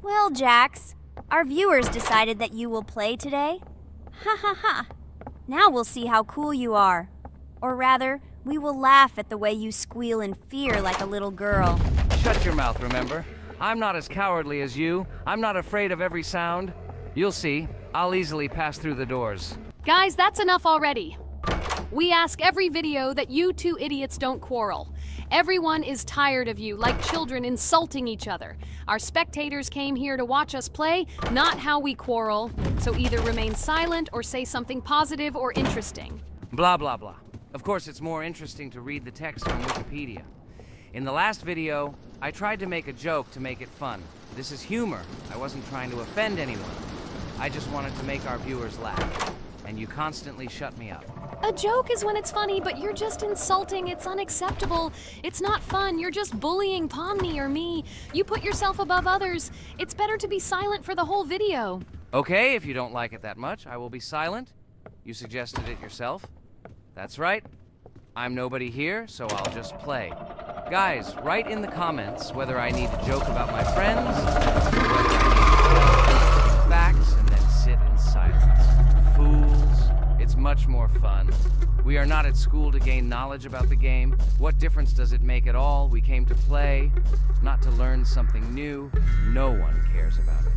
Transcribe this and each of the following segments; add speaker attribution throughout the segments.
Speaker 1: Well, Jax, our viewers decided that you will play today. Ha ha ha. Now we'll see how cool you are. Or rather, we will laugh at the way you squeal in fear like a little girl.
Speaker 2: Shut your mouth, remember? I'm not as cowardly as you. I'm not afraid of every sound. You'll see. I'll easily pass through the doors.
Speaker 3: Guys, that's enough already. We ask every video that you two idiots don't quarrel. Everyone is tired of you, like children insulting each other. Our spectators came here to watch us play, not how we quarrel. So either remain silent or say something positive or interesting.
Speaker 2: Blah, blah, blah. Of course, it's more interesting to read the text from Wikipedia. In the last video, I tried to make a joke to make it fun. This is humor. I wasn't trying to offend anyone. I just wanted to make our viewers laugh. And you constantly shut me up.
Speaker 3: A joke is when it's funny, but you're just insulting. It's unacceptable. It's not fun. You're just bullying Pomni or me. You put yourself above others. It's better to be silent for the whole video.
Speaker 2: Okay, if you don't like it that much, I will be silent. You suggested it yourself. That's right. I'm nobody here, so I'll just play. Guys, write in the comments whether I need to joke about my friends, or whether I need to give facts and then sit in silence. Fools. It's much more fun. We are not at school to gain knowledge about the game. What difference does it make at all? We came to play, not to learn something new. No one cares about it.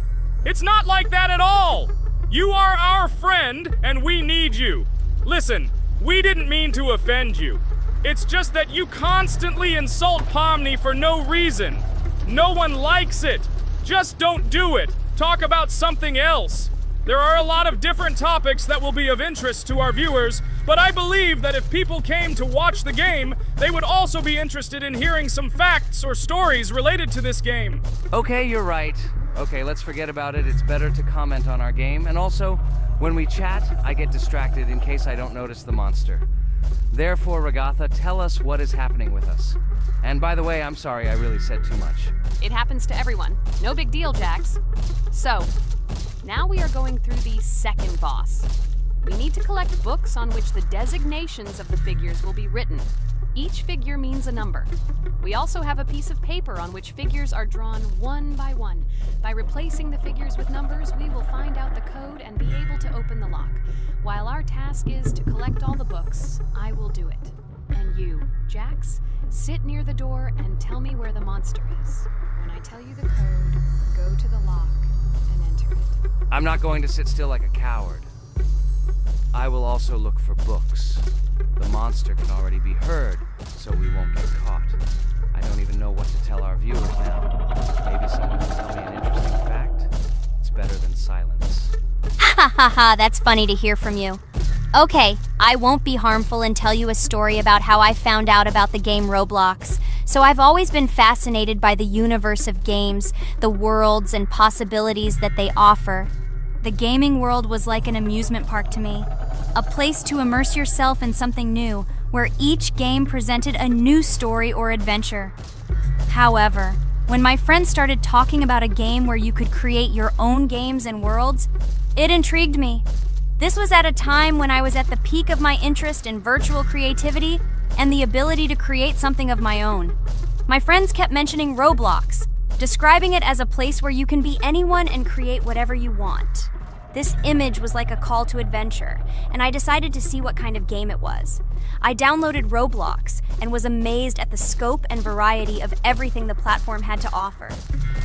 Speaker 4: It's not like that at all! You are our friend, and we need you. Listen, we didn't mean to offend you. It's just that you constantly insult Pomni for no reason. No one likes it. Just don't do it. Talk about something else. There are a lot of different topics that will be of interest to our viewers, but I believe that if people came to watch the game, they would also be interested in hearing some facts or stories related to this game.
Speaker 2: Okay, you're right. Okay, let's forget about it. It's better to comment on our game. And also, when we chat, I get distracted in case I don't notice the monster. Therefore, Ragatha, tell us what is happening with us. And by the way, I'm sorry I really said too much.
Speaker 3: It happens to everyone. No big deal, Jax. So, now we are going through the second boss. We need to collect books on which the designations of the figures will be written. Each figure means a number. We also have a piece of paper on which figures are drawn one by one. By replacing the figures with numbers, we will find out the code and be able to open the lock. While our task is to collect all the books, I will do it. And you, Jax, sit near the door and tell me where the monster is. When I tell you the code, go to the lock and enter it.
Speaker 2: I'm not going to sit still like a coward. I will also look for books. The monster can already be heard, so we won't get caught. I don't even know what to tell our viewers now. Maybe someone will tell me an interesting fact. It's better than silence.
Speaker 1: Ha ha ha, that's funny to hear from you. Okay, I won't be harmful and tell you a story about how I found out about the game Roblox. So I've always been fascinated by the universe of games, the worlds and possibilities that they offer. The gaming world was like an amusement park to me, a place to immerse yourself in something new, where each game presented a new story or adventure. However, when my friends started talking about a game where you could create your own games and worlds, it intrigued me. This was at a time when I was at the peak of my interest in virtual creativity and the ability to create something of my own. My friends kept mentioning Roblox, describing it as a place where you can be anyone and create whatever you want. This image was like a call to adventure, and I decided to see what kind of game it was. I downloaded Roblox and was amazed at the scope and variety of everything the platform had to offer.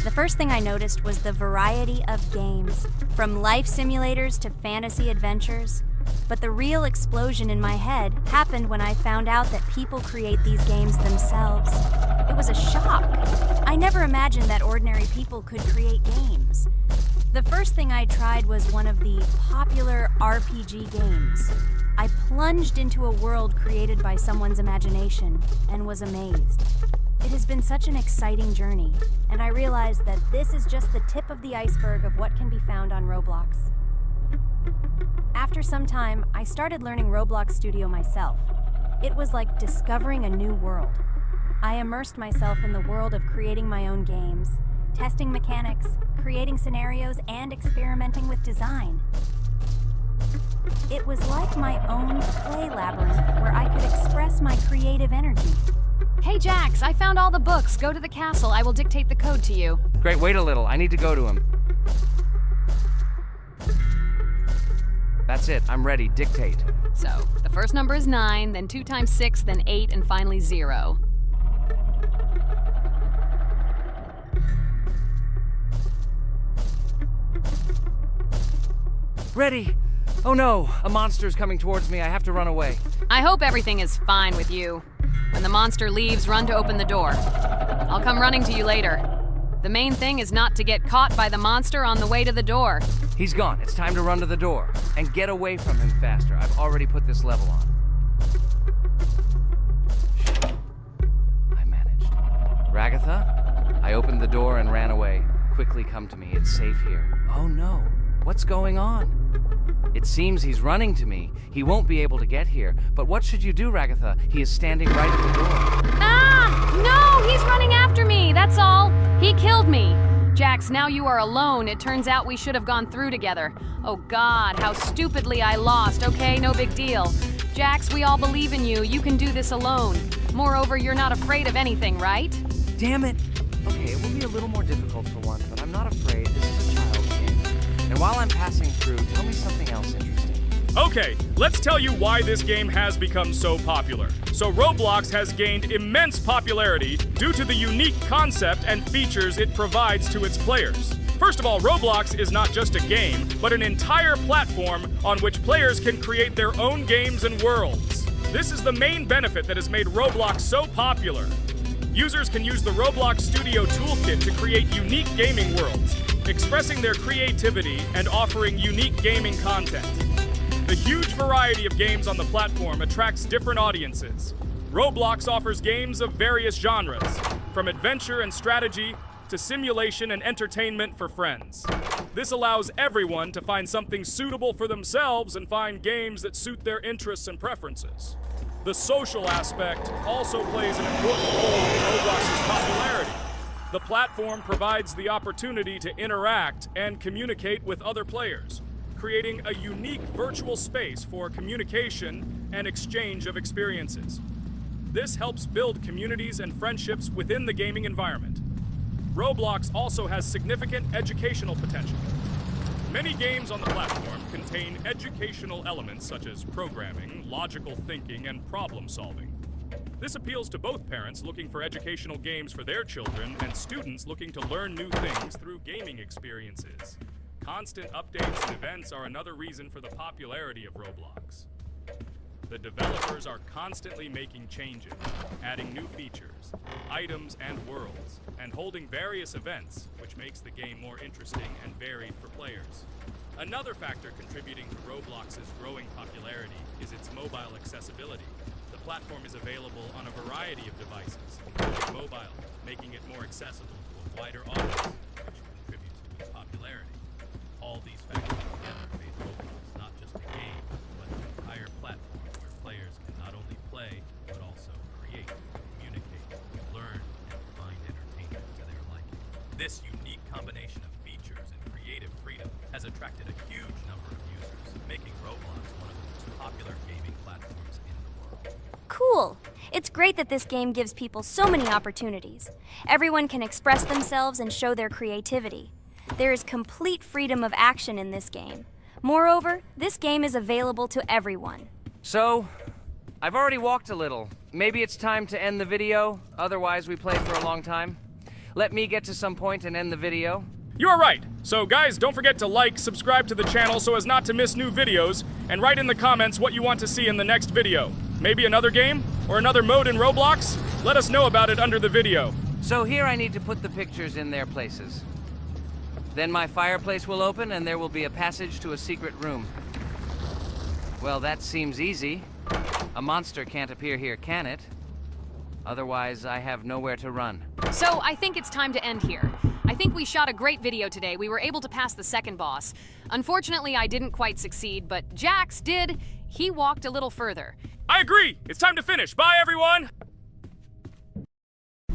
Speaker 1: The first thing I noticed was the variety of games, from life simulators to fantasy adventures. But the real explosion in my head happened when I found out that people create these games themselves. It was a shock. I never imagined that ordinary people could create games. The first thing I tried was one of the popular RPG games. I plunged into a world created by someone's imagination and was amazed. It has been such an exciting journey, and I realized that this is just the tip of the iceberg of what can be found on Roblox. After some time, I started learning Roblox Studio myself. It was like discovering a new world. I immersed myself in the world of creating my own games, testing mechanics, creating scenarios, and experimenting with design. It was like my own play labyrinth where I could express my creative energy.
Speaker 3: Hey, Jax, I found all the books. Go to the castle. I will dictate the code to you.
Speaker 2: Great, wait a little. I need to go to him. That's it. I'm ready. Dictate.
Speaker 3: So, the first number is 9, then 2 times 6, then 8, and finally 0.
Speaker 2: Ready. Oh no, a monster's coming towards me. I have to run away.
Speaker 3: I hope everything is fine with you. When the monster leaves, run to open the door. I'll come running to you later. The main thing is not to get caught by the monster on the way to the door.
Speaker 2: He's gone. It's time to run to the door. And get away from him faster. I've already put this level on. I managed. Ragatha? I opened the door and ran away. Quickly come to me. It's safe here. Oh no. What's going on? It seems he's running to me. He won't be able to get here. But what should you do, Ragatha? He is standing right at the door.
Speaker 3: Ah! No! He's running after me! That's all! He killed me! Jax, now you are alone. It turns out we should have gone through together. Oh God, how stupidly I lost. Okay, no big deal. Jax, we all believe in you. You can do this alone. Moreover, you're not afraid of anything, right?
Speaker 2: Damn it! Okay, it will be a little more difficult for one, but I'm not afraid. This is a child's game. And while I'm passing through, tell me something else interesting.
Speaker 4: Okay, let's tell you why this game has become so popular. So Roblox has gained immense popularity due to the unique concept and features it provides to its players. First of all, Roblox is not just a game, but an entire platform on which players can create their own games and worlds. This is the main benefit that has made Roblox so popular. Users can use the Roblox Studio Toolkit to create unique gaming worlds, expressing their creativity and offering unique gaming content. The huge variety of games on the platform attracts different audiences. Roblox offers games of various genres, from adventure and strategy to simulation and entertainment for friends. This allows everyone to find something suitable for themselves and find games that suit their interests and preferences. The social aspect also plays an important role in Roblox's popularity. The platform provides the opportunity to interact and communicate with other players, creating a unique virtual space for communication and exchange of experiences. This helps build communities and friendships within the gaming environment. Roblox also has significant educational potential. Many games on the platform contain educational elements such as programming, logical thinking, and problem solving. This appeals to both parents looking for educational games for their children and students looking to learn new things through gaming experiences. Constant updates and events are another reason for the popularity of Roblox. The developers are constantly making changes, adding new features, items, and worlds, and holding various events, which makes the game more interesting and varied for players. Another factor contributing to Roblox's growing popularity is its mobile accessibility. The platform is available on a variety of devices, including mobile, making it more accessible to a wider audience, which contributes to its popularity. All these factors together made Roblox not just a game, but an entire platform where players can not only play, but also create, communicate, learn, and find entertainment to their liking. This unique combination of features and creative freedom has attracted a huge number of users, making Roblox one of the most popular gaming platforms in the world.
Speaker 1: Cool! It's great that this game gives people so many opportunities. Everyone can express themselves and show their creativity. There is complete freedom of action in this game. Moreover, this game is available to everyone.
Speaker 2: So, I've already walked a little. Maybe it's time to end the video, otherwise we play for a long time. Let me get to some point and end the video.
Speaker 4: You are right. So guys, don't forget to like, subscribe to the channel so as not to miss new videos, and write in the comments what you want to see in the next video. Maybe another game? Or another mode in Roblox? Let us know about it under the video.
Speaker 2: So here I need to put the pictures in their places. Then my fireplace will open and there will be a passage to a secret room. Well, that seems easy. A monster can't appear here, can it? Otherwise, I have nowhere to run.
Speaker 3: So I think it's time to end here. I think we shot a great video today. We were able to pass the second boss. Unfortunately, I didn't quite succeed, but Jax did. He walked a little further.
Speaker 4: I agree! It's time to finish. Bye, everyone!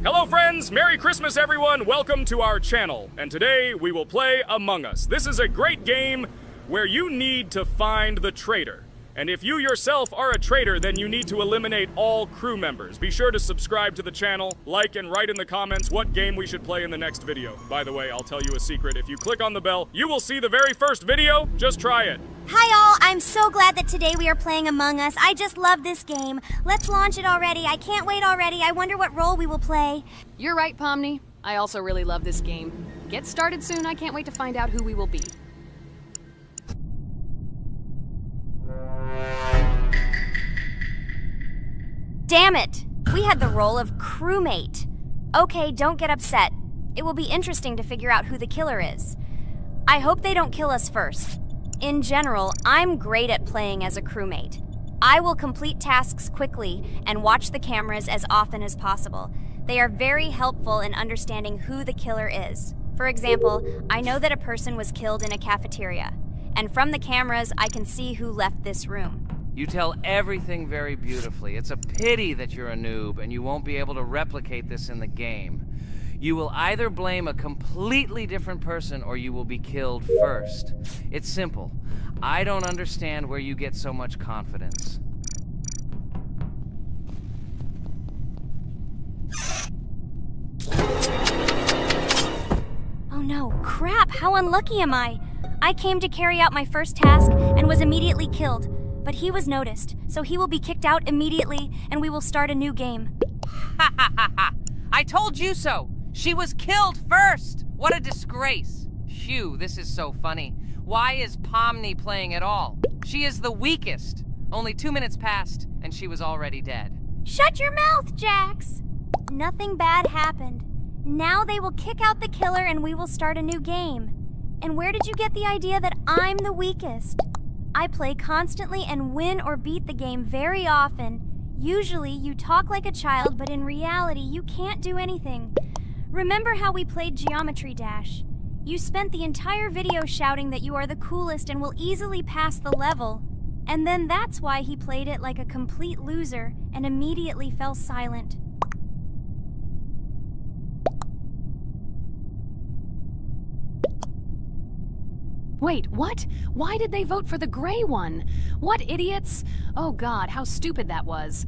Speaker 4: Hello, friends! Merry Christmas, everyone! Welcome to our channel. And today, we will play Among Us. This is a great game where you need to find the traitor. And if you yourself are a traitor, then you need to eliminate all crew members. Be sure to subscribe to the channel, like, and write in the comments what game we should play in the next video. By the way, I'll tell you a secret. If you click on the bell, you will see the very first video. Just try it.
Speaker 1: Hi all, I'm so glad that today we are playing Among Us. I just love this game. Let's launch it already. I can't wait already. I wonder what role we will play.
Speaker 3: You're right, Pomni. I also really love this game. Get started soon. I can't wait to find out who we will be.
Speaker 1: Damn it! We had the role of crewmate. Okay, don't get upset. It will be interesting to figure out who the killer is. I hope they don't kill us first. In general, I'm great at playing as a crewmate. I will complete tasks quickly and watch the cameras as often as possible. They are very helpful in understanding who the killer is. For example, I know that a person was killed in a cafeteria, and from the cameras, I can see who left this room.
Speaker 2: You tell everything very beautifully. It's a pity that you're a noob and you won't be able to replicate this in the game. You will either blame a completely different person or you will be killed first. It's simple. I don't understand where you get so much confidence.
Speaker 1: Oh no, crap, how unlucky am I? I came to carry out my first task and was immediately killed. But he was noticed, so he will be kicked out immediately, and we will start a new game.
Speaker 2: Ha ha ha ha! I told you so! She was killed first! What a disgrace! Phew, this is so funny. Why is Pomni playing at all? She is the weakest. Only 2 minutes passed, and she was already dead.
Speaker 1: Shut your mouth, Jax! Nothing bad happened. Now they will kick out the killer and we will start a new game. And where did you get the idea that I'm the weakest? I play constantly and win or beat the game very often. Usually, you talk like a child, but in reality, you can't do anything. Remember how we played Geometry Dash? You spent the entire video shouting that you are the coolest and will easily pass the level. And then that's why he played it like a complete loser and immediately fell silent.
Speaker 3: Wait, what? Why did they vote for the gray one? What idiots? Oh god, how stupid that was.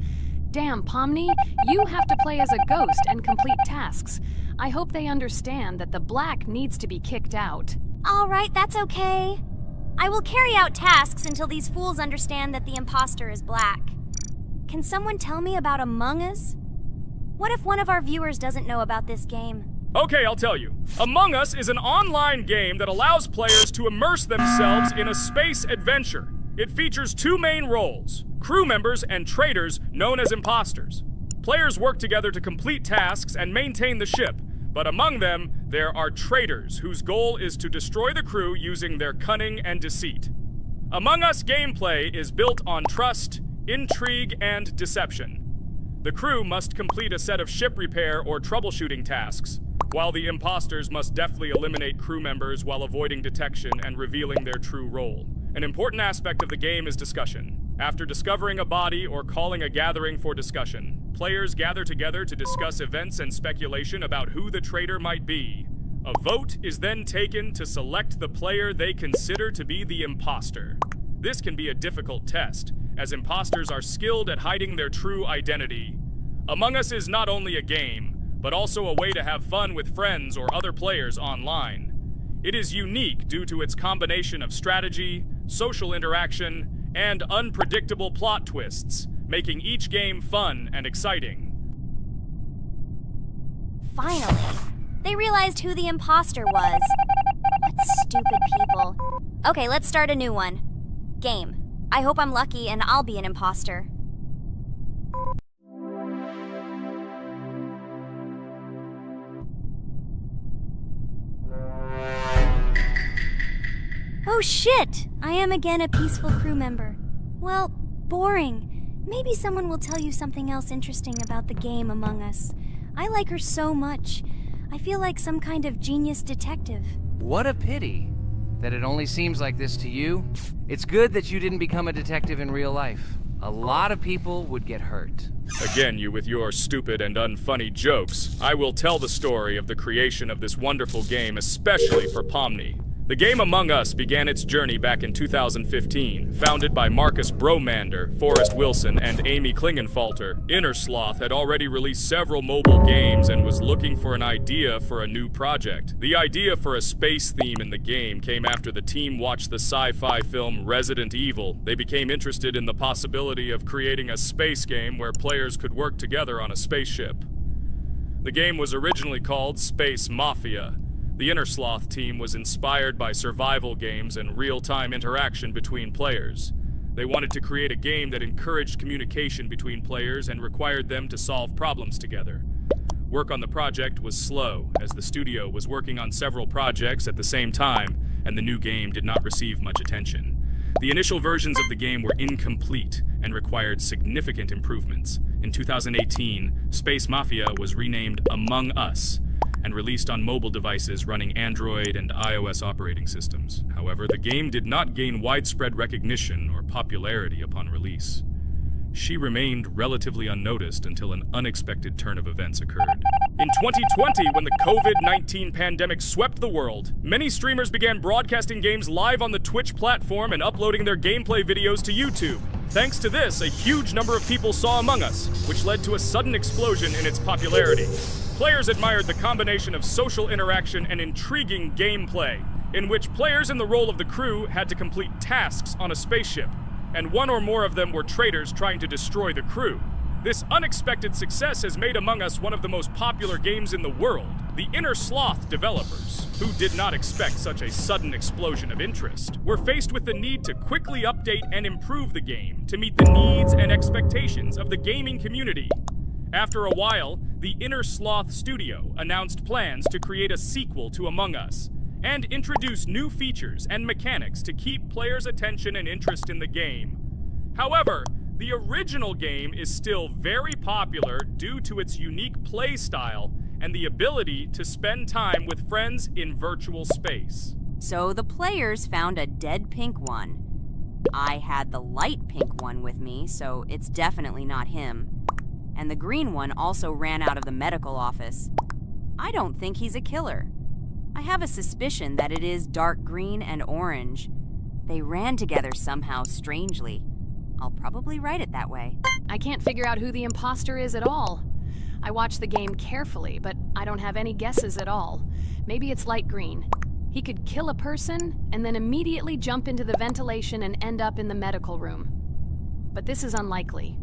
Speaker 3: Damn, Pomni, you have to play as a ghost and complete tasks. I hope they understand that the black needs to be kicked out.
Speaker 1: All right, that's okay. I will carry out tasks until these fools understand that the imposter is black. Can someone tell me about Among Us? What if one of our viewers doesn't know about this game?
Speaker 4: Okay, I'll tell you. Among Us is an online game that allows players to immerse themselves in a space adventure. It features 2 main roles, crew members and traitors known as imposters. Players work together to complete tasks and maintain the ship, but among them, there are traitors whose goal is to destroy the crew using their cunning and deceit. Among Us gameplay is built on trust, intrigue, and deception. The crew must complete a set of ship repair or troubleshooting tasks, while the imposters must deftly eliminate crew members while avoiding detection and revealing their true role. An important aspect of the game is discussion. After discovering a body or calling a gathering for discussion, players gather together to discuss events and speculation about who the traitor might be. A vote is then taken to select the player they consider to be the imposter. This can be a difficult test, as imposters are skilled at hiding their true identity. Among Us is not only a game, but also a way to have fun with friends or other players online. It is unique due to its combination of strategy, social interaction, and unpredictable plot twists, making each game fun and exciting.
Speaker 1: Finally, they realized who the imposter was. What stupid people. Okay, let's start a new one. Game. I hope I'm lucky and I'll be an imposter. Oh shit! I am again a peaceful crew member. Well, boring. Maybe someone will tell you something else interesting about the game Among Us. I like her so much. I feel like some kind of genius detective.
Speaker 2: What a pity that it only seems like this to you. It's good that you didn't become a detective in real life. A lot of people would get hurt.
Speaker 4: Again, you with your stupid and unfunny jokes. I will tell the story of the creation of this wonderful game, especially for Pomni. The game Among Us began its journey back in 2015. Founded by Marcus Bromander, Forrest Wilson, and Amy Klingenfalter, Innersloth had already released several mobile games and was looking for an idea for a new project. The idea for a space theme in the game came after the team watched the sci-fi film Resident Evil. They became interested in the possibility of creating a space game where players could work together on a spaceship. The game was originally called Space Mafia. The Innersloth team was inspired by survival games and real-time interaction between players. They wanted to create a game that encouraged communication between players and required them to solve problems together. Work on the project was slow, as the studio was working on several projects at the same time, and the new game did not receive much attention. The initial versions of the game were incomplete and required significant improvements. In 2018, Space Mafia was renamed Among Us and released on mobile devices running Android and iOS operating systems. However, the game did not gain widespread recognition or popularity upon release. She remained relatively unnoticed until an unexpected turn of events occurred. In 2020, when the COVID-19 pandemic swept the world, many streamers began broadcasting games live on the Twitch platform and uploading their gameplay videos to YouTube. Thanks to this, a huge number of people saw Among Us, which led to a sudden explosion in its popularity. Players admired the combination of social interaction and intriguing gameplay, in which players in the role of the crew had to complete tasks on a spaceship, and one or more of them were traitors trying to destroy the crew. This unexpected success has made Among Us one of the most popular games in the world. The Innersloth developers, who did not expect such a sudden explosion of interest, were faced with the need to quickly update and improve the game to meet the needs and expectations of the gaming community. After a while, the Innersloth studio announced plans to create a sequel to Among Us and introduce new features and mechanics to keep players' attention and interest in the game. However, the original game is still very popular due to its unique play style and the ability to spend time with friends in virtual space.
Speaker 5: So the players found a dead pink one. I had the light pink one with me, so it's definitely not him. And the green one also ran out of the medical office. I don't think he's a killer. I have a suspicion that it is dark green and orange. They ran together somehow strangely. I'll probably write it that way.
Speaker 3: I can't figure out who the imposter is at all. I watched the game carefully, but I don't have any guesses at all. Maybe it's light green. He could kill a person and then immediately jump into the ventilation and end up in the medical room. But this is unlikely.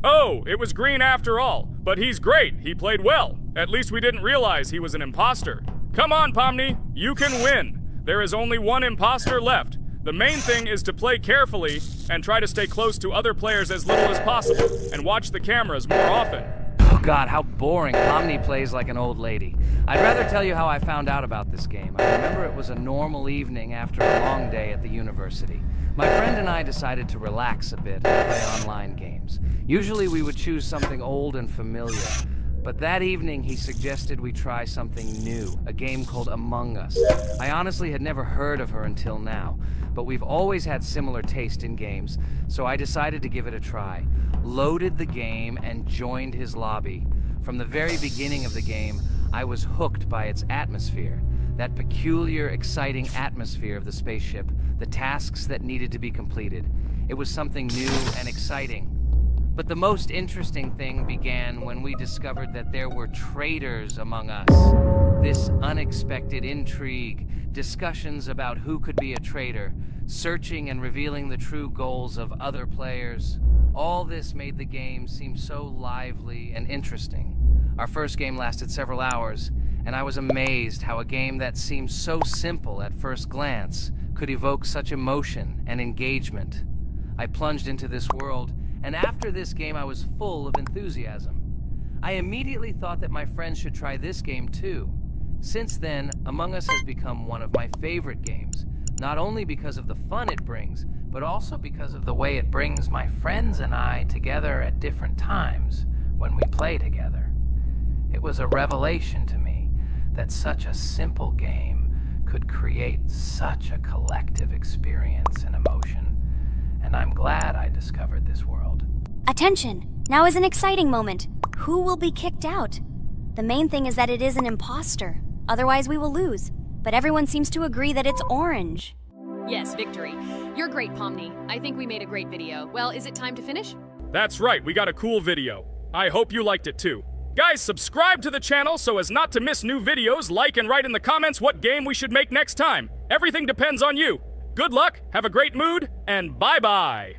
Speaker 4: Oh, it was green after all. But he's great. He played well. At least we didn't realize he was an imposter. Come on, Pomni. You can win. There is only one imposter left. The main thing is to play carefully and try to stay close to other players as little as possible and watch the cameras more often.
Speaker 2: Oh God, how boring. Pomni plays like an old lady. I'd rather tell you how I found out about this game. I remember it was a normal evening after a long day at the university. My friend and I decided to relax a bit and play online games. Usually we would choose something old and familiar, but that evening he suggested we try something new, a game called Among Us. I honestly had never heard of her until now, but we've always had similar taste in games, so I decided to give it a try. Loaded the game and joined his lobby. From the very beginning of the game, I was hooked by its atmosphere. That peculiar, exciting atmosphere of the spaceship, the tasks that needed to be completed. It was something new and exciting. But the most interesting thing began when we discovered that there were traitors among us. This unexpected intrigue, discussions about who could be a traitor, searching and revealing the true goals of other players. All this made the game seem so lively and interesting. Our first game lasted several hours, and I was amazed how a game that seemed so simple at first glance could evoke such emotion and engagement. I plunged into this world, and after this game I was full of enthusiasm. I immediately thought that my friends should try this game too. Since then, Among Us has become one of my favorite games. not only because of the fun it brings, but also because of the way it brings my friends and I together at different times when we play together. It was a revelation to me that such a simple game could create such a collective experience and emotion, and I'm glad I discovered this world.
Speaker 1: Attention! Now is an exciting moment. Who will be kicked out? The main thing is that it is an imposter. Otherwise, we will lose. But everyone seems to agree that it's orange.
Speaker 3: Yes, victory. You're great, Pomni. I think we made a great video. Well, is it time to finish?
Speaker 4: That's right, we got a cool video. I hope you liked it too. Guys, subscribe to the channel so as not to miss new videos. Like and write in the comments what game we should make next time. Everything depends on you. Good luck, have a great mood, and bye-bye.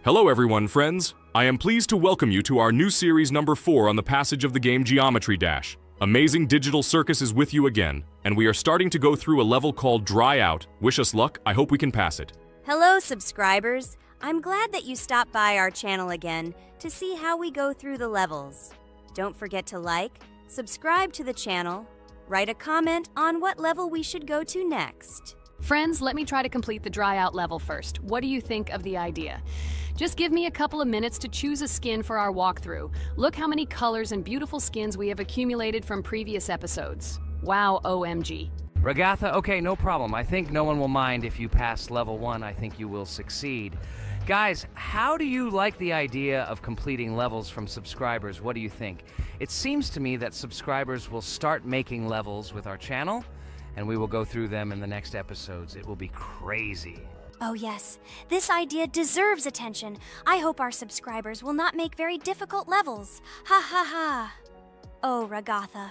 Speaker 4: Hello everyone, friends. I am pleased to welcome you to our new series number 4 on the passage of the game Geometry Dash. Amazing Digital Circus is with you again, and we are starting to go through a level called Dry Out. Wish us luck, I hope we can pass it.
Speaker 1: Hello, subscribers. I'm glad that you stopped by our channel again to see how we go through the levels. Don't forget to like, subscribe to the channel, write a comment on what level we should go to next.
Speaker 3: Friends, let me try to complete the dry out level first. What do you think of the idea? Just give me a couple of minutes to choose a skin for our walkthrough. Look how many colors and beautiful skins we have accumulated from previous episodes. Wow, OMG.
Speaker 2: Ragatha, okay, no problem. I think no one will mind if you pass level 1. I think you will succeed. Guys, how do you like the idea of completing levels from subscribers? What do you think? It seems to me that subscribers will start making levels with our channel, and we will go through them in the next episodes. It will be crazy.
Speaker 1: Oh yes, this idea deserves attention. I hope our subscribers will not make very difficult levels. Ha ha ha. Oh, Ragatha,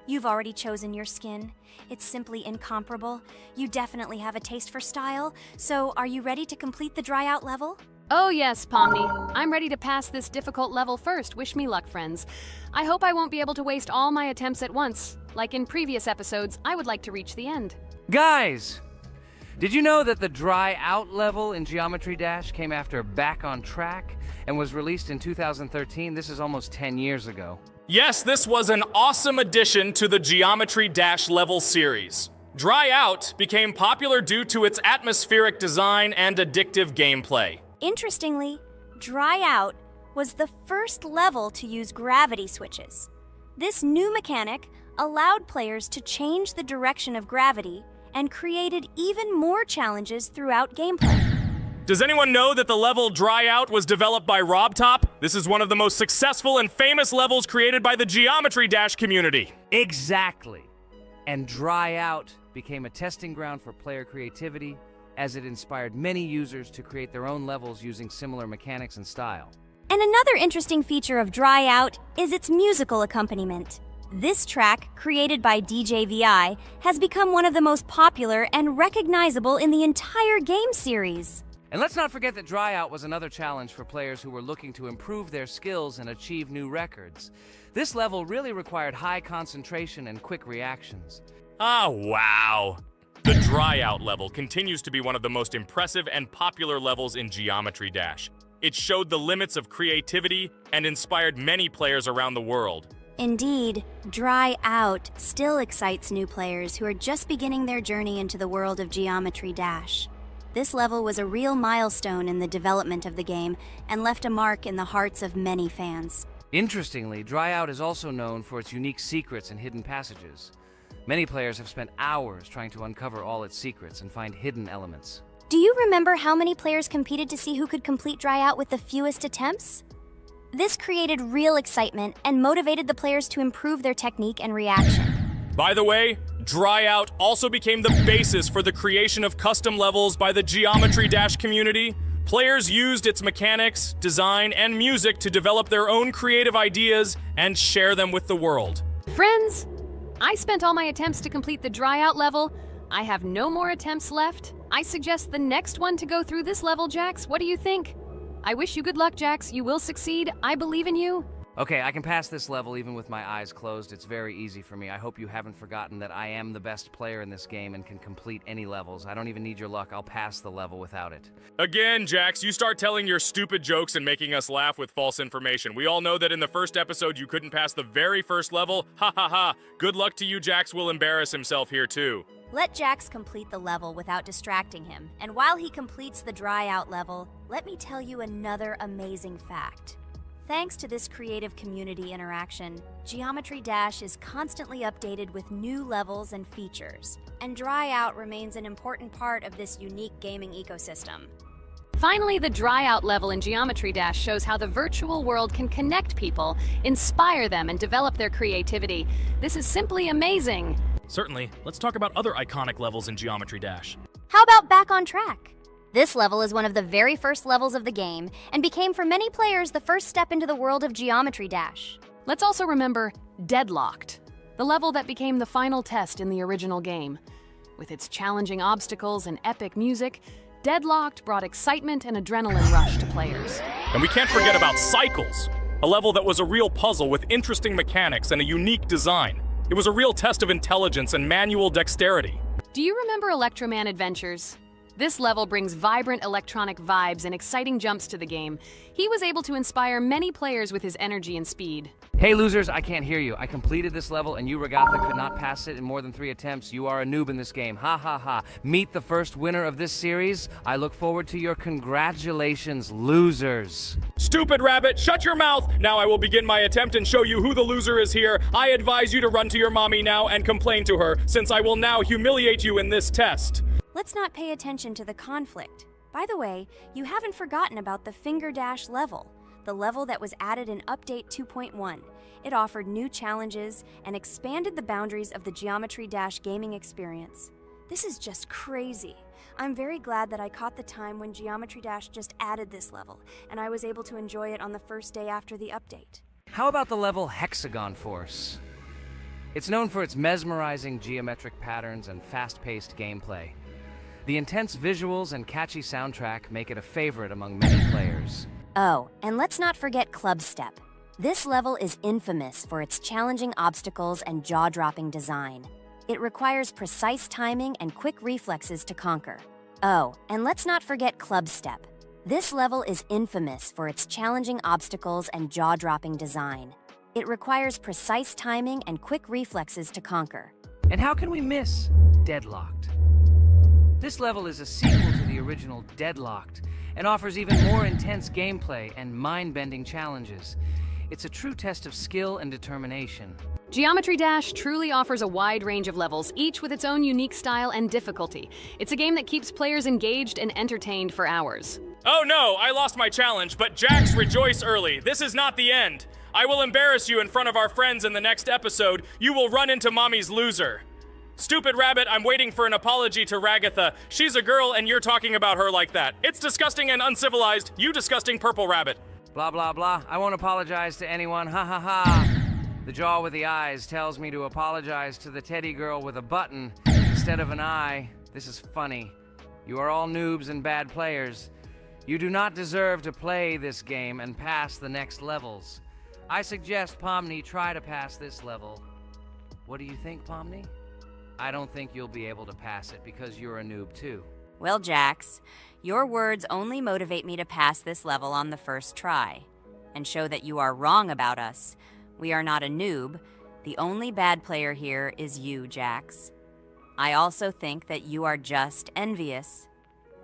Speaker 1: you've already chosen your skin. It's simply incomparable. You definitely have a taste for style. So, are you ready to complete the dry out level?
Speaker 3: Oh yes, Pomni. I'm ready to pass this difficult level first. Wish me luck, friends. I hope I won't be able to waste all my attempts at once. Like in previous episodes, I would like to reach the end.
Speaker 2: Guys! Did you know that the Dry Out level in Geometry Dash came after Back on Track and was released in 2013? This is almost 10 years ago.
Speaker 4: Yes, this was an awesome addition to the Geometry Dash level series. Dry Out became popular due to its atmospheric design and addictive gameplay.
Speaker 1: Interestingly, Dry Out was the first level to use gravity switches. This new mechanic allowed players to change the direction of gravity and created even more challenges throughout gameplay.
Speaker 4: Does anyone know that the level Dry Out was developed by RobTop? This is one of the most successful and famous levels created by the Geometry Dash community.
Speaker 2: Exactly. And Dry Out became a testing ground for player creativity, as it inspired many users to create their own levels using similar mechanics and style.
Speaker 1: And another interesting feature of Dry Out is its musical accompaniment. This track, created by DJ VI, has become one of the most popular and recognizable in the entire game series.
Speaker 2: And let's not forget that Dry Out was another challenge for players who were looking to improve their skills and achieve new records. This level really required high concentration and quick reactions.
Speaker 4: Ah, wow. The Dry Out level continues to be one of the most impressive and popular levels in Geometry Dash. It showed the limits of creativity and inspired many players around the world.
Speaker 1: Indeed, Dry Out still excites new players who are just beginning their journey into the world of Geometry Dash. This level was a real milestone in the development of the game and left a mark in the hearts of many fans.
Speaker 2: Interestingly, Dry Out is also known for its unique secrets and hidden passages. Many players have spent hours trying to uncover all its secrets and find hidden elements.
Speaker 1: Do you remember how many players competed to see who could complete Dry Out with the fewest attempts? This created real excitement and motivated the players to improve their technique and reaction.
Speaker 4: By the way, Dry Out also became the basis for the creation of custom levels by the Geometry Dash community. Players used its mechanics, design, and music to develop their own creative ideas and share them with the world.
Speaker 3: Friends, I spent all my attempts to complete the Dry Out level. I have no more attempts left. I suggest the next one to go through this level, Jax. What do you think? I wish you good luck, Jax. You will succeed. I believe in you.
Speaker 2: Okay, I can pass this level even with my eyes closed. It's very easy for me. I hope you haven't forgotten that I am the best player in this game and can complete any levels. I don't even need your luck. I'll pass the level without it.
Speaker 4: Again, Jax, you start telling your stupid jokes and making us laugh with false information. We all know that in the first episode you couldn't pass the very first level. Ha ha ha. Good luck to you, Jax will embarrass himself here too.
Speaker 1: Let Jax complete the level without distracting him. And while he completes the dry out level, let me tell you another amazing fact. Thanks to this creative community interaction, Geometry Dash is constantly updated with new levels and features, and Dry Out remains an important part of this unique gaming ecosystem.
Speaker 3: Finally, the Dry Out level in Geometry Dash shows how the virtual world can connect people, inspire them, and develop their creativity. This is simply amazing.
Speaker 4: Certainly. Let's talk about other iconic levels in Geometry Dash.
Speaker 1: How about Back on Track? This level is one of the very first levels of the game, and became for many players the first step into the world of Geometry Dash.
Speaker 3: Let's also remember Deadlocked, the level that became the final test in the original game. With its challenging obstacles and epic music, Deadlocked brought excitement and adrenaline rush to players.
Speaker 4: And we can't forget about Cycles, a level that was a real puzzle with interesting mechanics and a unique design. It was a real test of intelligence and manual dexterity.
Speaker 3: Do you remember Electroman Adventures? This level brings vibrant electronic vibes and exciting jumps to the game. He was able to inspire many players with his energy and speed.
Speaker 2: Hey losers, I can't hear you. I completed this level and you, Regatha, could not pass it in more than 3 attempts. You are a noob in this game. Ha ha ha. Meet the first winner of this series. I look forward to your congratulations, losers.
Speaker 4: Stupid rabbit, shut your mouth! Now I will begin my attempt and show you who the loser is here. I advise you to run to your mommy now and complain to her, since I will now humiliate you in this test.
Speaker 1: Let's not pay attention to the conflict. By the way, you haven't forgotten about the Finger Dash level, the level that was added in Update 2.1. It offered new challenges and expanded the boundaries of the Geometry Dash gaming experience. This is just crazy. I'm very glad that I caught the time when Geometry Dash just added this level, and I was able to enjoy it on the first day after the update.
Speaker 2: How about the level Hexagon Force? It's known for its mesmerizing geometric patterns and fast-paced gameplay. The intense visuals and catchy soundtrack make it a favorite among many players.
Speaker 1: Oh, and let's not forget Club Step. This level is infamous for its challenging obstacles and jaw-dropping design. It requires precise timing and quick reflexes to conquer. Oh, and let's not forget Club Step. This level is infamous for its challenging obstacles and jaw-dropping design. It requires precise timing and quick reflexes to conquer.
Speaker 2: And how can we miss Deadlocked? This level is a sequel to the original Deadlocked and offers even more intense gameplay and mind-bending challenges. It's a true test of skill and determination.
Speaker 3: Geometry Dash truly offers a wide range of levels, each with its own unique style and difficulty. It's a game that keeps players engaged and entertained for hours.
Speaker 4: Oh no, I lost my challenge, but Jax, rejoice early. This is not the end. I will embarrass you in front of our friends in the next episode. You will run into mommy's loser. Stupid rabbit, I'm waiting for an apology to Ragatha. She's a girl and you're talking about her like that. It's disgusting and uncivilized, you disgusting purple rabbit.
Speaker 2: Blah, blah, blah. I won't apologize to anyone. Ha ha ha. The jaw with the eyes tells me to apologize to the teddy girl with a button instead of an eye. This is funny. You are all noobs and bad players. You do not deserve to play this game and pass the next levels. I suggest Pomni try to pass this level. What do you think, Pomni? I don't think you'll be able to pass it because you're a noob too.
Speaker 5: Well, Jax, your words only motivate me to pass this level on the first try, and show that you are wrong about us. We are not a noob. The only bad player here is you, Jax. I also think that you are just envious,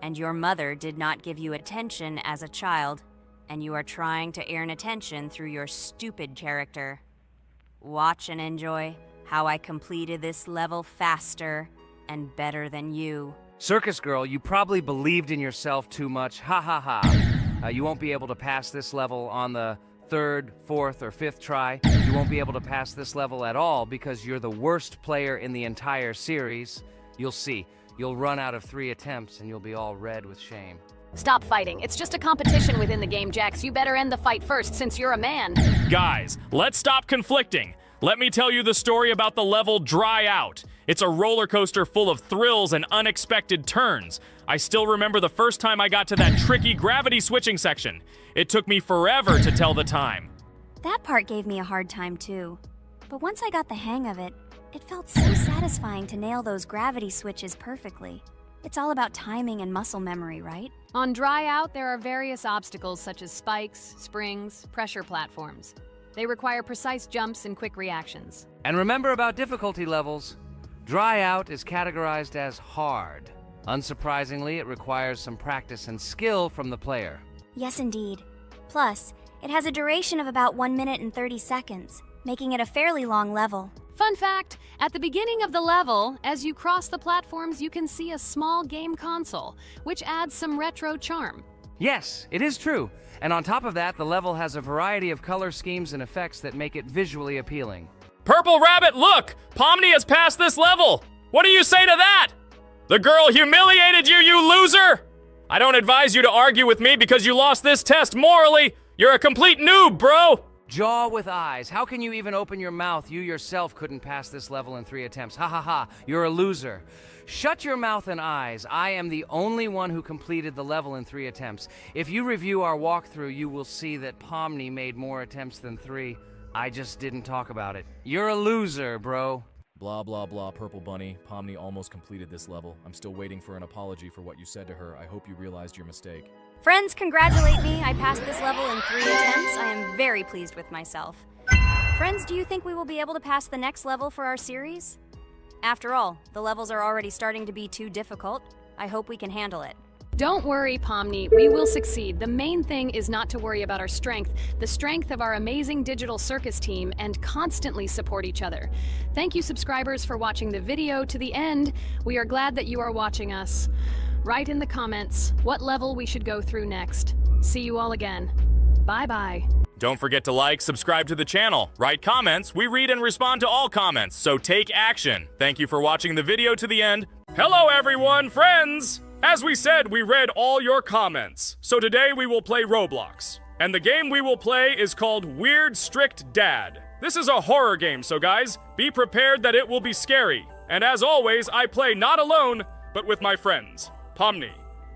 Speaker 5: and your mother did not give you attention as a child, and you are trying to earn attention through your stupid character. Watch and enjoy how I completed this level faster and better than you.
Speaker 2: Circus girl, you probably believed in yourself too much. Ha ha ha. You won't be able to pass this level on the 3rd, 4th, or 5th try. You won't be able to pass this level at all because you're the worst player in the entire series. You'll see. You'll run out of 3 attempts and you'll be all red with shame.
Speaker 3: Stop fighting. It's just a competition within the game, Jax. You better end the fight first since you're a man.
Speaker 4: Guys, let's stop conflicting. Let me tell you the story about the level Dry Out. It's a roller coaster full of thrills and unexpected turns. I still remember the first time I got to that tricky gravity switching section. It took me forever to tell the time.
Speaker 1: That part gave me a hard time too. But once I got the hang of it, it felt so satisfying to nail those gravity switches perfectly. It's all about timing and muscle memory, right?
Speaker 3: On Dry Out, there are various obstacles such as spikes, springs, pressure platforms. They require precise jumps and quick reactions.
Speaker 2: And remember about difficulty levels. Dry Out is categorized as hard. Unsurprisingly, it requires some practice and skill from the player.
Speaker 1: Yes, indeed. Plus, it has a duration of about 1 minute and 30 seconds, making it a fairly long level.
Speaker 3: Fun fact, at the beginning of the level, as you cross the platforms, you can see a small game console, which adds some retro charm.
Speaker 2: Yes, it is true. And on top of that, the level has a variety of color schemes and effects that make it visually appealing.
Speaker 4: Purple Rabbit, look! Pomni has passed this level! What do you say to that? The girl humiliated you, you loser! I don't advise you to argue with me because you lost this test morally. You're a complete noob, bro!
Speaker 2: Jaw with eyes. How can you even open your mouth? You yourself couldn't pass this level in 3 attempts. Ha ha ha. You're a loser. Shut your mouth and eyes. I am the only one who completed the level in 3 attempts. If you review our walkthrough, you will see that Pomni made more attempts than 3. I just didn't talk about it. You're a loser, bro.
Speaker 6: Blah, blah, blah, Purple Bunny. Pomni almost completed this level. I'm still waiting for an apology for what you said to her. I hope you realized your mistake.
Speaker 1: Friends, congratulate me. I passed this level in 3 attempts. I am very pleased with myself. Friends, do you think we will be able to pass the next level for our series? After all, the levels are already starting to be too difficult. I hope we can handle it.
Speaker 3: Don't worry, Pomni, we will succeed. The main thing is not to worry about our strength, the strength of our amazing digital circus team, and constantly support each other. Thank you, subscribers, for watching the video to the end. We are glad that you are watching us. Write in the comments what level we should go through next. See you all again. Bye-bye.
Speaker 4: Don't forget to like, subscribe to the channel, write comments. We read and respond to all comments, so take action. Thank you for watching the video to the end. Hello, everyone, friends! As we said, we read all your comments. So today we will play Roblox. And the game we will play is called Weird Strict Dad. This is a horror game, so guys, be prepared that it will be scary. And as always, I play not alone, but with my friends, Pomni,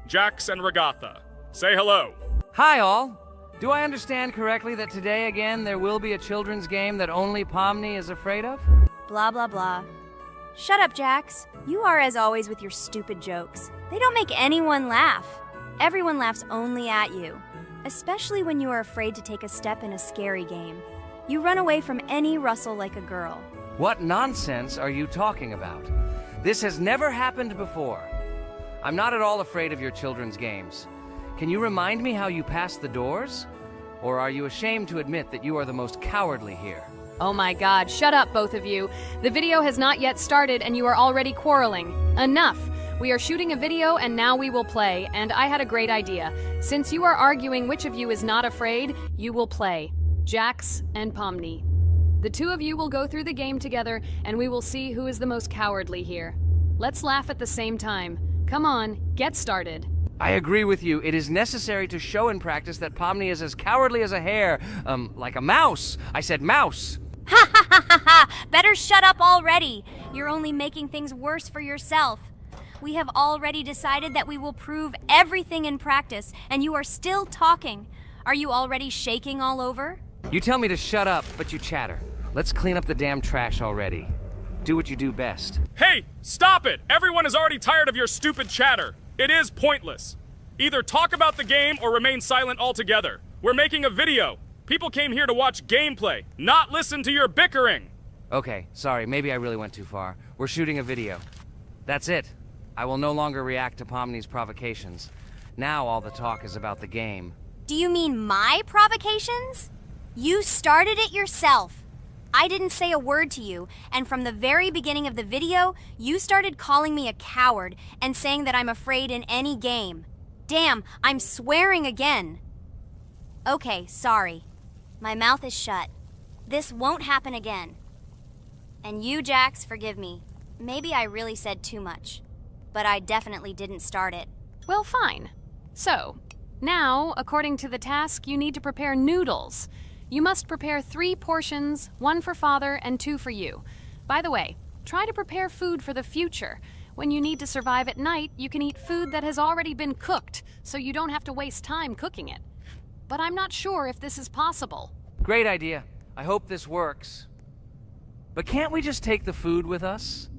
Speaker 4: Jax, and Regatha. Say hello.
Speaker 2: Hi, all. Do I understand correctly that today again there will be a children's game that only Pomni is afraid of?
Speaker 1: Blah, blah, blah. Shut up, Jax. You are as always with your stupid jokes. They don't make anyone laugh. Everyone laughs only at you, especially when you are afraid to take a step in a scary game. You run away from any rustle like a girl.
Speaker 2: What nonsense are you talking about? This has never happened before. I'm not at all afraid of your children's games. Can you remind me how you passed the doors? Or are you ashamed to admit that you are the most cowardly here?
Speaker 3: Oh my god, shut up, both of you. The video has not yet started and you are already quarreling. Enough! We are shooting a video and now we will play, and I had a great idea. Since you are arguing which of you is not afraid, you will play. Jax and Pomni. The two of you will go through the game together and we will see who is the most cowardly here. Let's laugh at the same time. Come on, get started.
Speaker 2: I agree with you. It is necessary to show in practice that Pomni is as cowardly as a hare. Like a mouse. I said mouse.
Speaker 1: Ha ha ha ha ha! Better shut up already. You're only making things worse for yourself. We have already decided that we will prove everything in practice, and you are still talking. Are you already shaking all over?
Speaker 2: You tell me to shut up, but you chatter. Let's clean up the damn trash already. Do what you do best.
Speaker 4: Hey, stop it! Everyone is already tired of your stupid chatter. It is pointless. Either talk about the game or remain silent altogether. We're making a video. People came here to watch gameplay, not listen to your bickering.
Speaker 2: Okay, sorry, maybe I really went too far. We're shooting a video. That's it. I will no longer react to Pomni's provocations. Now all the talk is about the game.
Speaker 1: Do you mean my provocations? You started it yourself. I didn't say a word to you, and from the very beginning of the video, you started calling me a coward and saying that I'm afraid in any game. Damn, I'm swearing again. Okay, sorry. My mouth is shut. This won't happen again. And you, Jax, forgive me. Maybe I really said too much, but I definitely didn't start it.
Speaker 3: Well, fine. So, now, according to the task, you need to prepare noodles. You must prepare 3 portions, 1 for Father and 2 for you. By the way, try to prepare food for the future. When you need to survive at night, you can eat food that has already been cooked, so you don't have to waste time cooking it. But I'm not sure if this is possible.
Speaker 2: Great idea. I hope this works. But can't we just take the food with us?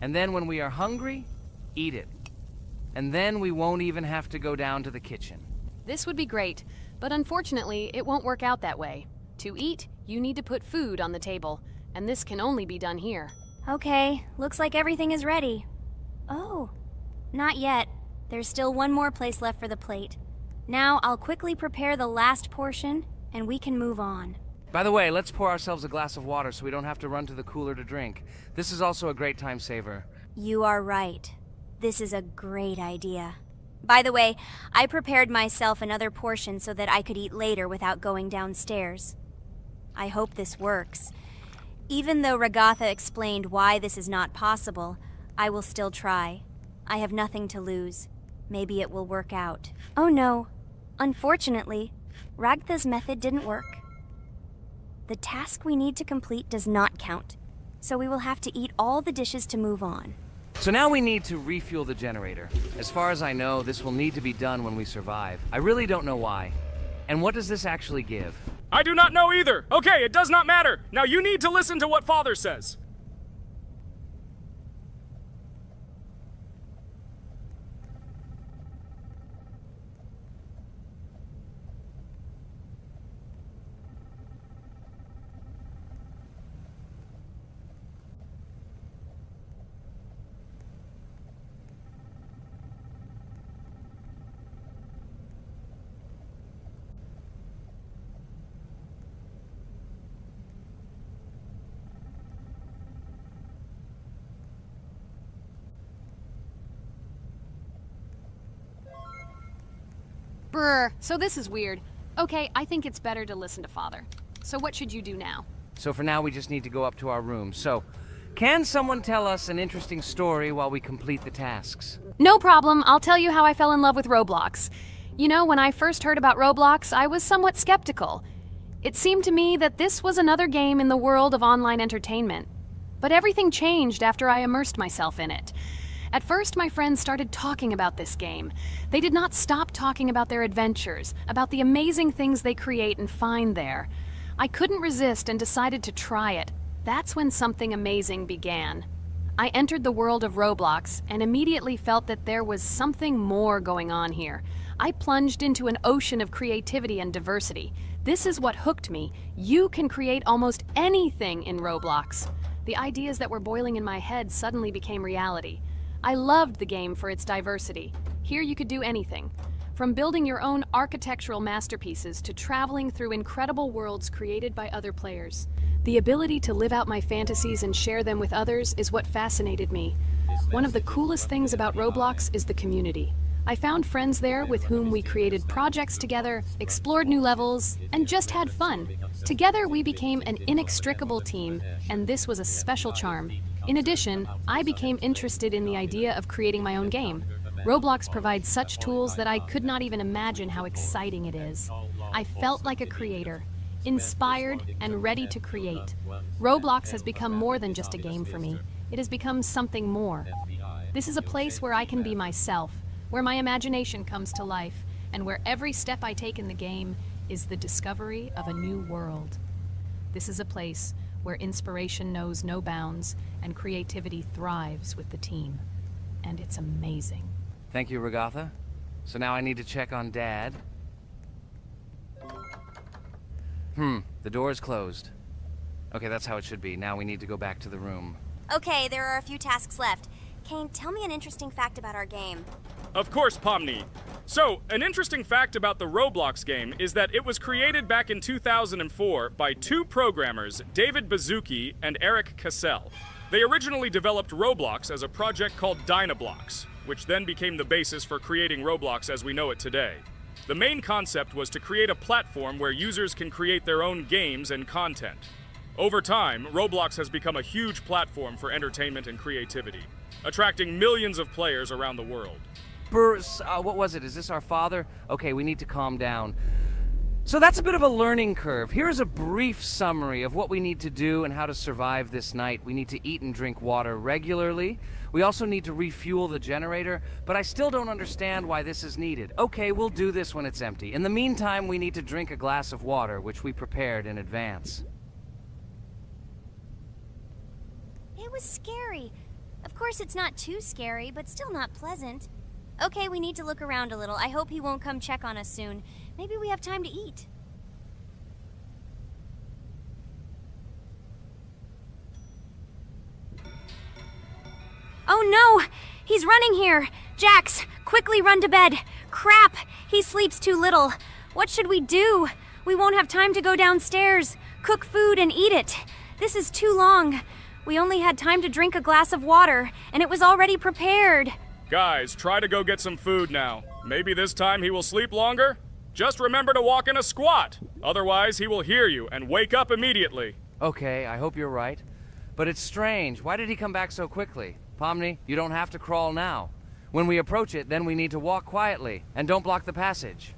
Speaker 2: And then when we are hungry, eat it. And then we won't even have to go down to the kitchen.
Speaker 3: This would be great, but unfortunately, it won't work out that way. To eat, you need to put food on the table, and this can only be done here.
Speaker 1: Okay, looks like everything is ready. Oh, not yet. There's still one more place left for the plate. Now I'll quickly prepare the last portion, and we can move on.
Speaker 2: By the way, let's pour ourselves a glass of water so we don't have to run to the cooler to drink. This is also a great time saver.
Speaker 1: You are right. This is a great idea. By the way, I prepared myself another portion so that I could eat later without going downstairs. I hope this works. Even though Ragatha explained why this is not possible, I will still try. I have nothing to lose. Maybe it will work out. Oh no. Unfortunately, Ragatha's method didn't work. The task we need to complete does not count, so we will have to eat all the dishes to move on.
Speaker 2: So now we need to refuel the generator. As far as I know, this will need to be done when we survive. I really don't know why. And what does this actually give?
Speaker 4: I do not know either. Okay, it does not matter. Now you need to listen to what Father says.
Speaker 3: Brr, so this is weird. Okay, I think it's better to listen to Father. So what should you do now?
Speaker 2: So for now, we just need to go up to our room. So, can someone tell us an interesting story while we complete the tasks?
Speaker 3: No problem, I'll tell you how I fell in love with Roblox. You know, when I first heard about Roblox, I was somewhat skeptical. It seemed to me that this was another game in the world of online entertainment. But everything changed after I immersed myself in it. At first, my friends started talking about this game. They did not stop talking about their adventures, about the amazing things they create and find there. I couldn't resist and decided to try it. That's when something amazing began. I entered the world of Roblox and immediately felt that there was something more going on here. I plunged into an ocean of creativity and diversity. This is what hooked me. You can create almost anything in Roblox. The ideas that were boiling in my head suddenly became reality. I loved the game for its diversity. Here you could do anything, from building your own architectural masterpieces to traveling through incredible worlds created by other players. The ability to live out my fantasies and share them with others is what fascinated me. One of the coolest things about Roblox is the community. I found friends there with whom we created projects together, explored new levels, and just had fun. Together we became an inextricable team, and this was a special charm. In addition, I became interested in the idea of creating my own game. Roblox provides such tools that I could not even imagine how exciting it is. I felt like a creator, inspired and ready to create. Roblox has become more than just a game for me. It has become something more. This is a place where I can be myself, where my imagination comes to life, and where every step I take in the game is the discovery of a new world. This is a place where inspiration knows no bounds and creativity thrives with the team. And it's amazing.
Speaker 2: Thank you, Ragatha. So now I need to check on Dad. The door is closed. Okay, that's how it should be. Now we need to go back to the room.
Speaker 1: Okay, there are a few tasks left. Kane, tell me an interesting fact about our game.
Speaker 4: Of course, Pomni. So, an interesting fact about the Roblox game is that it was created back in 2004 by two programmers, David Baszucki and Eric Cassell. They originally developed Roblox as a project called Dynablocks, which then became the basis for creating Roblox as we know it today. The main concept was to create a platform where users can create their own games and content. Over time, Roblox has become a huge platform for entertainment and creativity, attracting millions of players around the world.
Speaker 2: What was it? Is this our father? Okay, we need to calm down. So that's a bit of a learning curve. Here's a brief summary of what we need to do and how to survive this night. We need to eat and drink water regularly. We also need to refuel the generator, but I still don't understand why this is needed. Okay, we'll do this when it's empty. In the meantime, we need to drink a glass of water, which we prepared in advance.
Speaker 1: It was scary. Of course, it's not too scary, but still not pleasant. Okay, we need to look around a little. I hope he won't come check on us soon. Maybe we have time to eat. Oh no! He's running here! Jax, quickly run to bed! Crap! He sleeps too little. What should we do? We won't have time to go downstairs, cook food, and eat it. This is too long. We only had time to drink a glass of water, and it was already prepared.
Speaker 4: Guys, try to go get some food now. Maybe this time he will sleep longer? Just remember to walk in a squat. Otherwise, he will hear you and wake up immediately.
Speaker 2: Okay, I hope you're right. But it's strange. Why did he come back so quickly? Pomni, you don't have to crawl now. When we approach it, then we need to walk quietly, and don't block the passage.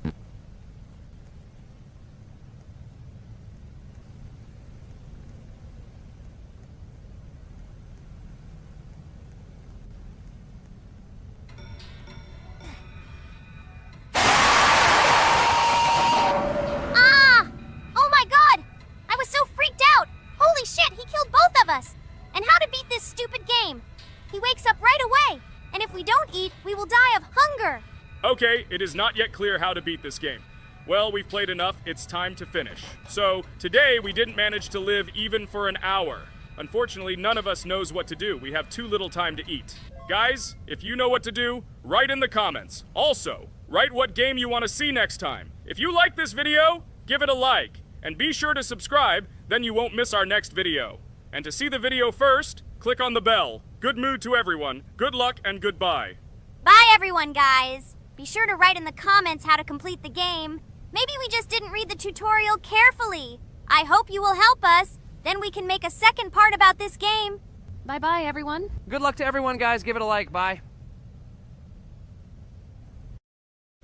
Speaker 1: And how to beat this stupid game. He wakes up right away, and if we don't eat, we will die of hunger.
Speaker 4: Okay, it is not yet clear how to beat this game. Well, we've played enough, it's time to finish. So, today we didn't manage to live even for an hour. Unfortunately, none of us knows what to do. We have too little time to eat. Guys, if you know what to do, write in the comments. Also, write what game you want to see next time. If you like this video, give it a like. And be sure to subscribe, then you won't miss our next video. And to see the video first, click on the bell. Good mood to everyone. Good luck and goodbye.
Speaker 1: Bye everyone, guys. Be sure to write in the comments how to complete the game. Maybe we just didn't read the tutorial carefully. I hope you will help us. Then we can make a second part about this game.
Speaker 3: Bye-bye, everyone.
Speaker 2: Good luck to everyone, guys. Give it a like. Bye.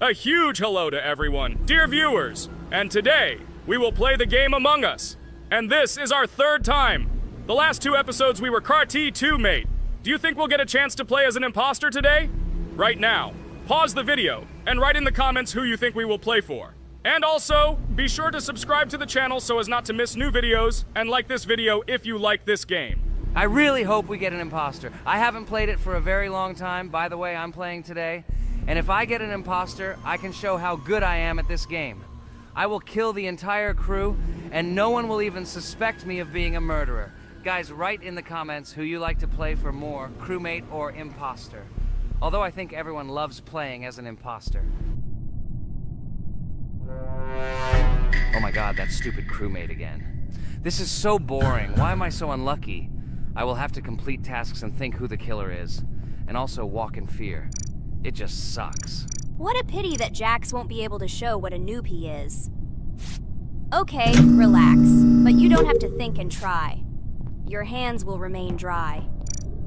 Speaker 4: A huge hello to everyone, dear viewers. And today, we will play the game Among Us. And this is our third time. The last two episodes we were CAR-T 2 mate. Do you think we'll get a chance to play as an imposter today? Right now, pause the video and write in the comments who you think we will play for. And also, be sure to subscribe to the channel so as not to miss new videos, and like this video if you like this game.
Speaker 2: I really hope we get an imposter. I haven't played it for a very long time. By the way, I'm playing today. And if I get an imposter, I can show how good I am at this game. I will kill the entire crew, and no one will even suspect me of being a murderer. Guys, write in the comments who you like to play for more, crewmate or imposter. Although I think everyone loves playing as an imposter. Oh my god, that stupid crewmate again. This is so boring. Why am I so unlucky? I will have to complete tasks and think who the killer is. And also walk in fear. It just sucks.
Speaker 1: What a pity that Jax won't be able to show what a noob he is. Okay, relax. But you don't have to think and try. Your hands will remain dry.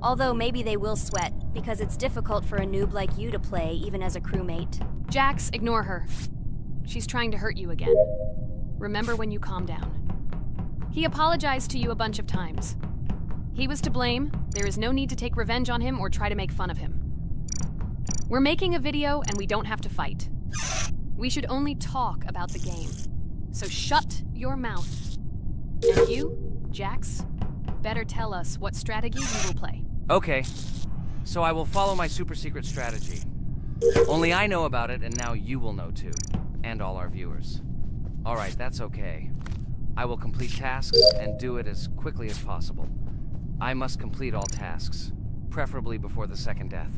Speaker 1: Although maybe they will sweat, because it's difficult for a noob like you to play, even as a crewmate.
Speaker 3: Jax, ignore her. She's trying to hurt you again. Remember when you calm down. He apologized to you a bunch of times. He was to blame. There is no need to take revenge on him or try to make fun of him. We're making a video and we don't have to fight. We should only talk about the game. So shut your mouth. And you, Jax, better tell us what strategy you will play.
Speaker 2: Okay, so I will follow my super secret strategy. Only I know about it, and now you will know too. And all our viewers. Alright, that's okay. I will complete tasks and do it as quickly as possible. I must complete all tasks, preferably before the second death.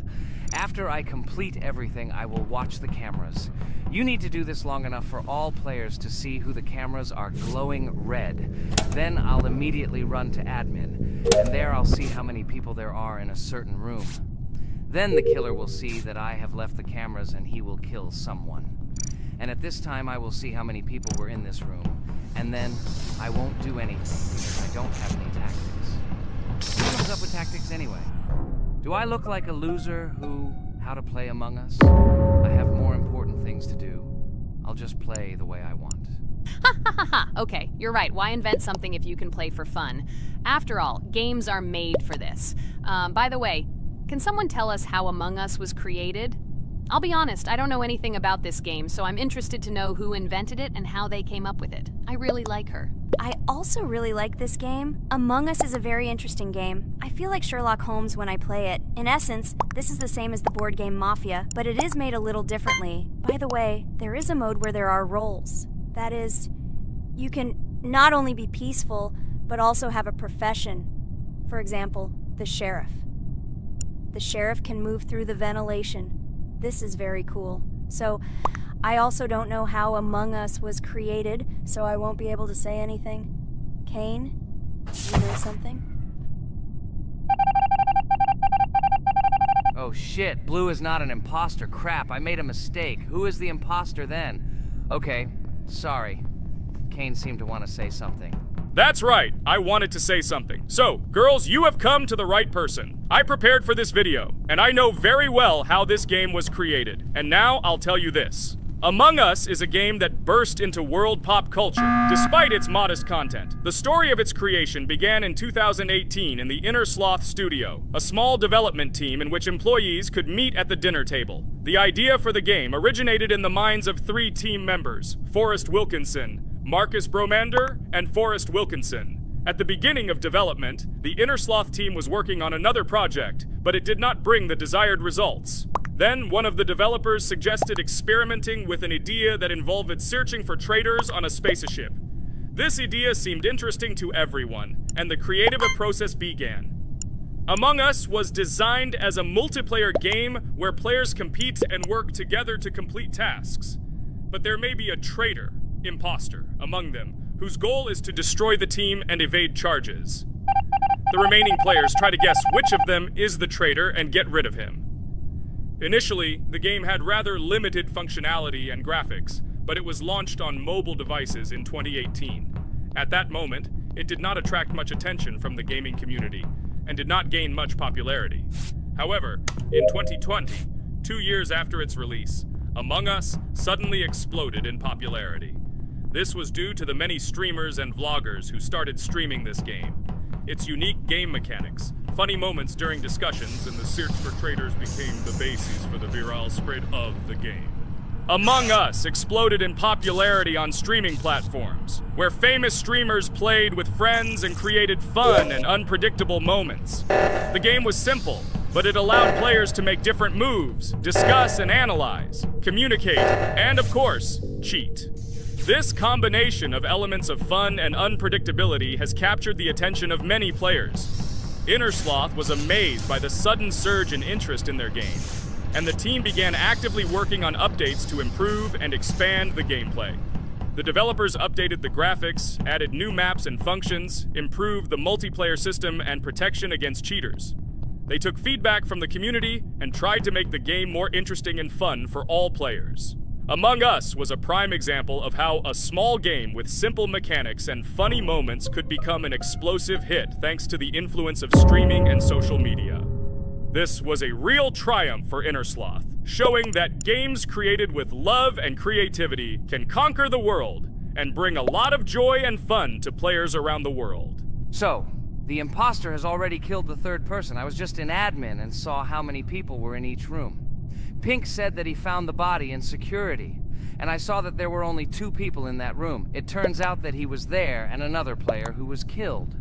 Speaker 2: After I complete everything, I will watch the cameras. You need to do this long enough for all players to see who the cameras are glowing red. Then I'll immediately run to admin, and there I'll see how many people there are in a certain room. Then the killer will see that I have left the cameras and he will kill someone. And at this time I will see how many people were in this room. And then I won't do anything because I don't have any tactics. Who comes up with tactics anyway? Do I look like a loser how to play Among Us? I have more important things to do. I'll just play the way I want.
Speaker 3: Okay, you're right. Why invent something if you can play for fun? After all, games are made for this. By the way, can someone tell us how Among Us was created? I'll be honest, I don't know anything about this game, so I'm interested to know who invented it and how they came up with it. I really like her.
Speaker 1: I also really like this game. Among Us is a very interesting game. I feel like Sherlock Holmes when I play it. In essence, this is the same as the board game Mafia, but it is made a little differently. By the way, there is a mode where there are roles. That is, you can not only be peaceful, but also have a profession. For example, the sheriff. The sheriff can move through the ventilation. This is very cool. So, I also don't know how Among Us was created, so I won't be able to say anything. Kane, you know something?
Speaker 2: Oh shit, Blue is not an imposter. Crap, I made a mistake. Who is the imposter then? Okay, sorry. Kane seemed to want to say something.
Speaker 4: That's right, I wanted to say something. So, girls, you have come to the right person. I prepared for this video, and I know very well how this game was created. And now I'll tell you this. Among Us is a game that burst into world pop culture, despite its modest content. The story of its creation began in 2018 in the Inner Sloth Studio, a small development team in which employees could meet at the dinner table. The idea for the game originated in the minds of 3 team members, Forrest Wilkinson, Marcus Bromander, and Forrest Wilkinson. At the beginning of development, the Inner Sloth team was working on another project, but it did not bring the desired results. Then, one of the developers suggested experimenting with an idea that involved searching for traitors on a spaceship. This idea seemed interesting to everyone, and the creative process began. Among Us was designed as a multiplayer game where players compete and work together to complete tasks. But there may be a traitor, imposter, among them, whose goal is to destroy the team and evade charges. The remaining players try to guess which of them is the traitor and get rid of him. Initially, the game had rather limited functionality and graphics, but it was launched on mobile devices in 2018. At that moment, it did not attract much attention from the gaming community, and did not gain much popularity. However, in 2020, 2 years after its release, Among Us suddenly exploded in popularity. This was due to the many streamers and vloggers who started streaming this game. Its unique game mechanics, funny moments during discussions, and the search for traitors became the basis for the viral spread of the game. Among Us exploded in popularity on streaming platforms, where famous streamers played with friends and created fun and unpredictable moments. The game was simple, but it allowed players to make different moves, discuss and analyze, communicate, and of course, cheat. This combination of elements of fun and unpredictability has captured the attention of many players. Inner Sloth was amazed by the sudden surge in interest in their game, and the team began actively working on updates to improve and expand the gameplay. The developers updated the graphics, added new maps and functions, improved the multiplayer system and protection against cheaters. They took feedback from the community and tried to make the game more interesting and fun for all players. Among Us was a prime example of how a small game with simple mechanics and funny moments could become an explosive hit thanks to the influence of streaming and social media. This was a real triumph for Inner Sloth, showing that games created with love and creativity can conquer the world and bring a lot of joy and fun to players around the world.
Speaker 2: So, the imposter has already killed the third person. I was just in admin and saw how many people were in each room. Pink said that he found the body in security, and I saw that there were only 2 people in that room. It turns out that he was there and another player who was killed.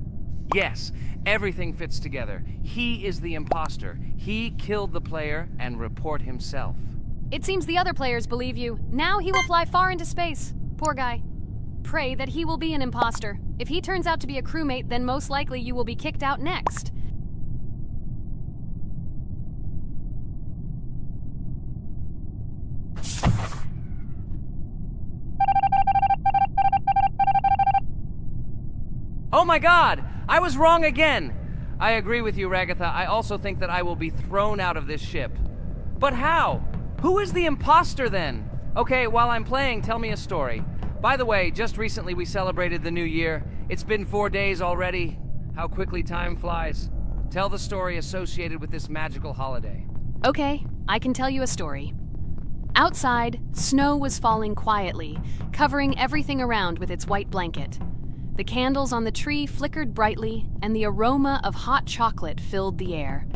Speaker 2: Yes, everything fits together. He is the imposter. He killed the player and report himself.
Speaker 3: It seems the other players believe you. Now he will fly far into space. Poor guy. Pray that he will be an imposter. If he turns out to be a crewmate, then most likely you will be kicked out next.
Speaker 2: Oh my god! I was wrong again! I agree with you, Ragatha. I also think that I will be thrown out of this ship. But how? Who is the imposter then? Okay, while I'm playing, tell me a story. By the way, just recently we celebrated the new year. It's been 4 days already. How quickly time flies. Tell the story associated with this magical holiday.
Speaker 3: Okay, I can tell you a story. Outside, snow was falling quietly, covering everything around with its white blanket. The candles on the tree flickered brightly, and the aroma of hot chocolate filled the air.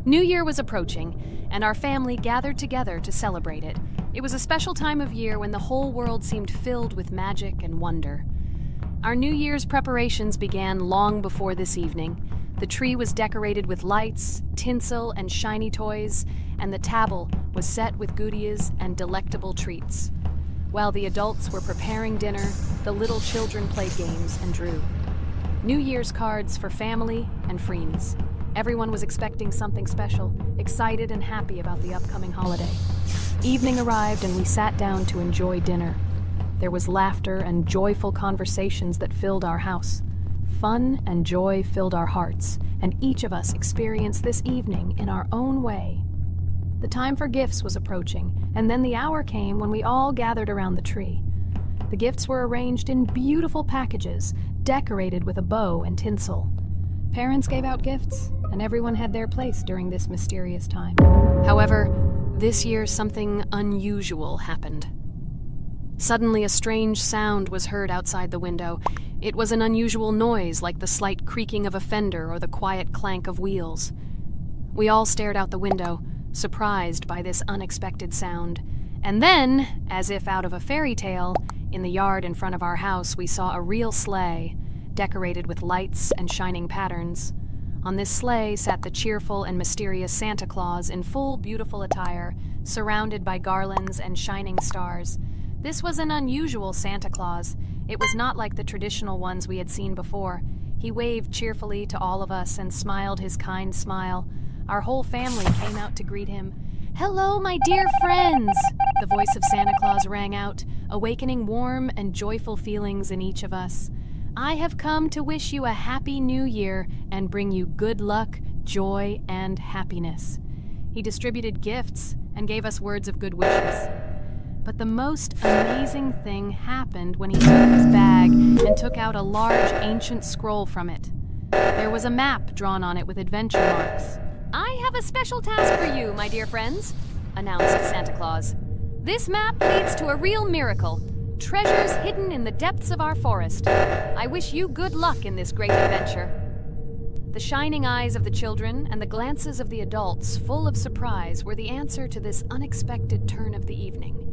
Speaker 3: New Year was approaching, and our family gathered together to celebrate it. It was a special time of year when the whole world seemed filled with magic and wonder. Our New Year's preparations began long before this evening. The tree was decorated with lights, tinsel, and shiny toys, and the table was set with goodies and delectable treats. While the adults were preparing dinner, the little children played games and drew. New Year's cards for family and friends. Everyone was expecting something special, excited and happy about the upcoming holiday. Evening arrived and we sat down to enjoy dinner. There was laughter and joyful conversations that filled our house. Fun and joy filled our hearts, and each of us experienced this evening in our own way. The time for gifts was approaching, and then the hour came when we all gathered around the tree. The gifts were arranged in beautiful packages, decorated with a bow and tinsel. Parents gave out gifts, and everyone had their place during this mysterious time. However, this year something unusual happened. Suddenly a strange sound was heard outside the window. It was an unusual noise, like the slight creaking of a fender or the quiet clank of wheels. We all stared out the window, surprised by this unexpected sound. And then, as if out of a fairy tale, in the yard in front of our house we saw a real sleigh, decorated with lights and shining patterns. On this sleigh sat the cheerful and mysterious Santa Claus in full beautiful attire, surrounded by garlands and shining stars. This was an unusual Santa Claus. It was not like the traditional ones we had seen before. He waved cheerfully to all of us and smiled his kind smile. Our whole family came out to greet him. "Hello, my dear friends!" The voice of Santa Claus rang out, awakening warm and joyful feelings in each of us. "I have come to wish you a happy new year and bring you good luck, joy, and happiness." He distributed gifts and gave us words of good wishes. But the most amazing thing happened when he took his bag and took out a large ancient scroll from it. There was a map drawn on it with adventure marks. "I have a special task for you, my dear friends," announced Santa Claus. "This map leads to a real miracle. Treasures hidden in the depths of our forest. I wish you good luck in this great adventure." The shining eyes of the children and the glances of the adults, full of surprise, were the answer to this unexpected turn of the evening.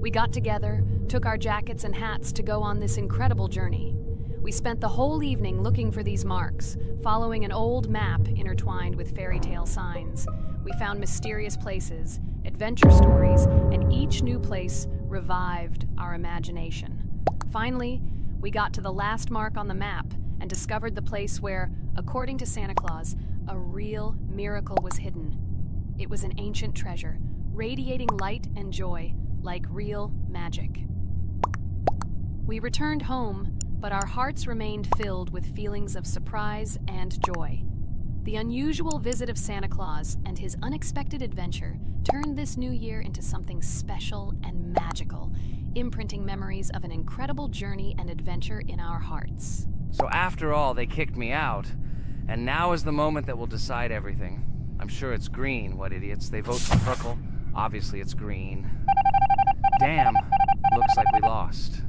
Speaker 3: We got together, took our jackets and hats to go on this incredible journey. We spent the whole evening looking for these marks, following an old map intertwined with fairy tale signs. We found mysterious places, adventure stories, and each new place revived our imagination. Finally, we got to the last mark on the map and discovered the place where, according to Santa Claus, a real miracle was hidden. It was an ancient treasure, radiating light and joy, like real magic. We returned home, but our hearts remained filled with feelings of surprise and joy. The unusual visit of Santa Claus and his unexpected adventure turned this new year into something special and magical, imprinting memories of an incredible journey and adventure in our hearts.
Speaker 2: So after all, they kicked me out, and now is the moment that will decide everything. I'm sure it's green, what idiots. They vote for purple. Obviously it's green. Damn, looks like we lost.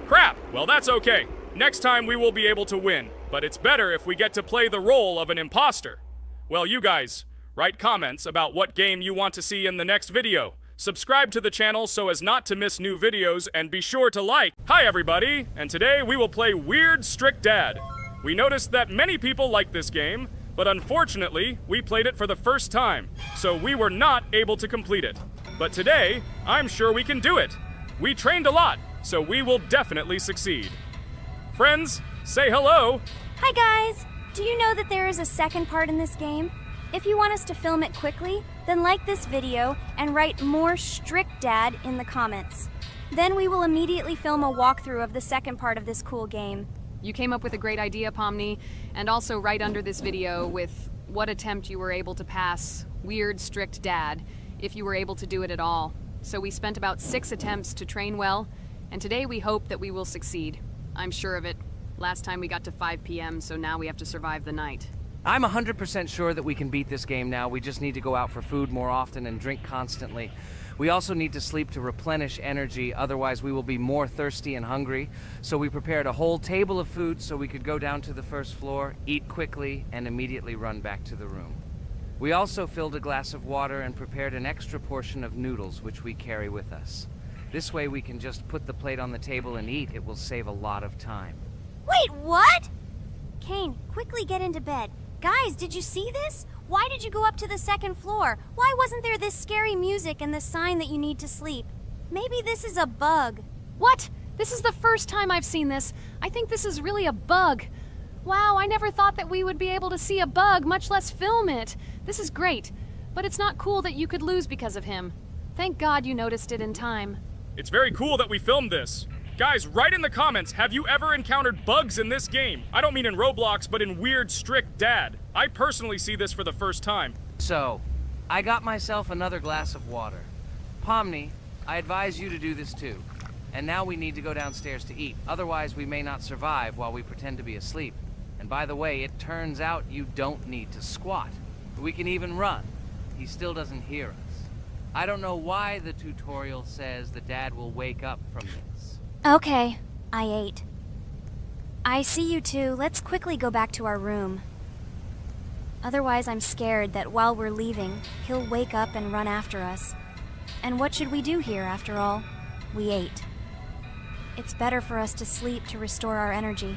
Speaker 4: Crap! Well, that's okay. Next time we will be able to win, but it's better if we get to play the role of an imposter. Well, you guys, write comments about what game you want to see in the next video. Subscribe to the channel so as not to miss new videos, and be sure to like. Hi everybody, and today we will play Weird Strict Dad. We noticed that many people like this game, but unfortunately, we played it for the first time, so we were not able to complete it. But today, I'm sure we can do it. We trained a lot, so we will definitely succeed. Friends, say hello.
Speaker 1: Hi guys! Do you know that there is a second part in this game? If you want us to film it quickly, then like this video and write "more strict dad" in the comments. Then we will immediately film a walkthrough of the second part of this cool game.
Speaker 3: You came up with a great idea, Pomni, and also write under this video with what attempt you were able to pass Weird Strict Dad, if you were able to do it at all. So we spent about 6 attempts to train well, and today we hope that we will succeed. I'm sure of it. Last time we got to 5 p.m., so now we have to survive the night.
Speaker 2: I'm 100% sure that we can beat this game now. We just need to go out for food more often and drink constantly. We also need to sleep to replenish energy, otherwise we will be more thirsty and hungry. So we prepared a whole table of food so we could go down to the first floor, eat quickly, and immediately run back to the room. We also filled a glass of water and prepared an extra portion of noodles, which we carry with us. This way we can just put the plate on the table and eat. It will save a lot of time.
Speaker 1: Wait, what? Kane, quickly get into bed. Guys, did you see this? Why did you go up to the second floor? Why wasn't there this scary music and the sign that you need to sleep? Maybe this is a bug.
Speaker 3: What? This is the first time I've seen this. I think this is really a bug. Wow, I never thought that we would be able to see a bug, much less film it. This is great, but it's not cool that you could lose because of him. Thank God you noticed it in time.
Speaker 4: It's very cool that we filmed this. Guys, write in the comments, have you ever encountered bugs in this game? I don't mean in Roblox, but in Weird Strict Dad. I personally see this for the first time.
Speaker 2: So, I got myself another glass of water. Pomni, I advise you to do this too. And now we need to go downstairs to eat. Otherwise, we may not survive while we pretend to be asleep. And by the way, it turns out you don't need to squat. We can even run. He still doesn't hear us. I don't know why the tutorial says that Dad will wake up from this.
Speaker 1: Okay, I ate. I see you two. Let's quickly go back to our room. Otherwise, I'm scared that while we're leaving, he'll wake up and run after us. And what should we do here, after all? We ate. It's better for us to sleep to restore our energy.